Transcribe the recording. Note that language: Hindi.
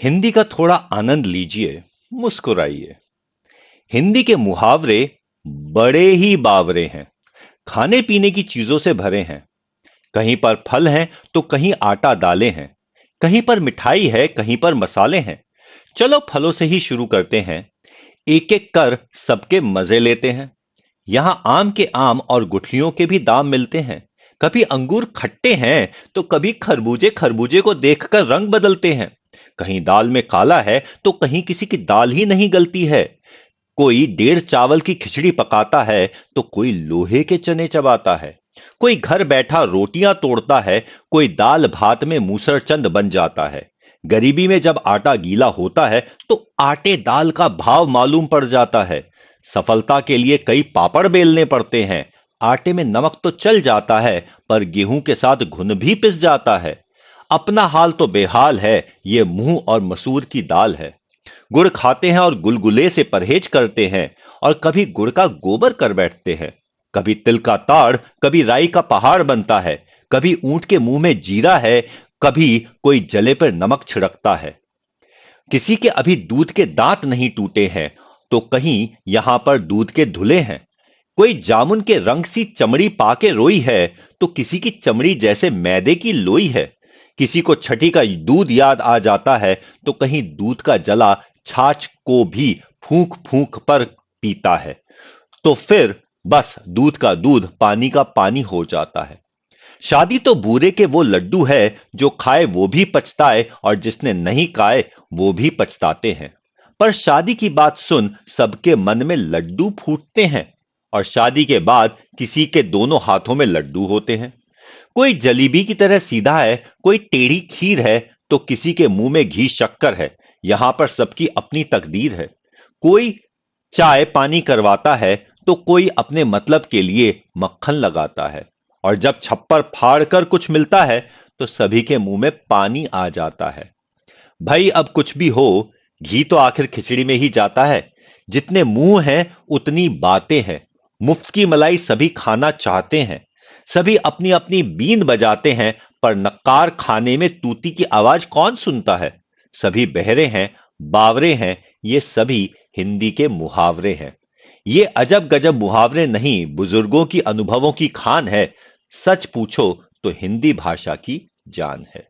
हिंदी का थोड़ा आनंद लीजिए, मुस्कुराइए। हिंदी के मुहावरे बड़े ही बावरे हैं। खाने पीने की चीजों से भरे हैं। कहीं पर फल हैं तो कहीं आटा दालें हैं। कहीं पर मिठाई है, कहीं पर मसाले हैं। चलो फलों से ही शुरू करते हैं। एक एक कर सबके मजे लेते हैं। यहां आम के आम और गुठलियों के भी दाम मिलते हैं। कभी अंगूर खट्टे हैं तो कभी खरबूजे खरबूजे को देखकर रंग बदलते हैं। कहीं दाल में काला है तो कहीं किसी की दाल ही नहीं गलती है। कोई डेढ़ चावल की खिचड़ी पकाता है तो कोई लोहे के चने चबाता है। कोई घर बैठा रोटियां तोड़ता है, कोई दाल भात में मूसरचंद बन जाता है। गरीबी में जब आटा गीला होता है तो आटे दाल का भाव मालूम पड़ जाता है। सफलता के लिए कई पापड़ बेलने पड़ते हैं। आटे में नमक तो चल जाता है, पर गेहूं के साथ घुन भी पिस जाता है। अपना हाल तो बेहाल है, ये मुंह और मसूर की दाल है। गुड़ खाते हैं और गुलगुले से परहेज करते हैं, और कभी गुड़ का गोबर कर बैठते हैं। कभी तिल का ताड़, कभी राई का पहाड़ बनता है। कभी ऊंट के मुंह में जीरा है, कभी कोई जले पर नमक छिड़कता है। किसी के अभी दूध के दांत नहीं टूटे हैं, तो कहीं यहां पर दूध के धुले हैं। कोई जामुन के रंग सी चमड़ी पाके रोई है, तो किसी की चमड़ी जैसे मैदे की लोई है। किसी को छठी का दूध याद आ जाता है, तो कहीं दूध का जला छाछ को भी फूंक फूंक पर पीता है। तो फिर बस दूध का दूध, पानी का पानी हो जाता है। शादी तो बूरे के वो लड्डू है, जो खाए वो भी पछताए और जिसने नहीं खाए वो भी पछताते हैं। पर शादी की बात सुन सबके मन में लड्डू फूटते हैं। और शादी के बाद किसी के दोनों हाथों में लड्डू होते हैं। कोई जलेबी की तरह सीधा है, कोई टेढ़ी खीर है, तो किसी के मुंह में घी शक्कर है। यहां पर सबकी अपनी तकदीर है। कोई चाय पानी करवाता है, तो कोई अपने मतलब के लिए मक्खन लगाता है। और जब छप्पर फाड़ कर कुछ मिलता है, तो सभी के मुंह में पानी आ जाता है। भाई अब कुछ भी हो, घी तो आखिर खिचड़ी में ही जाता है। जितने मुंह हैं उतनी बातें हैं। मुफ्त की मलाई सभी खाना चाहते हैं। सभी अपनी अपनी बींद बजाते हैं, पर नक्कार खाने में तूती की आवाज कौन सुनता है। सभी बहरे हैं, बावरे हैं। ये सभी हिंदी के मुहावरे हैं। ये अजब गजब मुहावरे नहीं, बुजुर्गों की अनुभवों की खान है। सच पूछो तो हिंदी भाषा की जान है।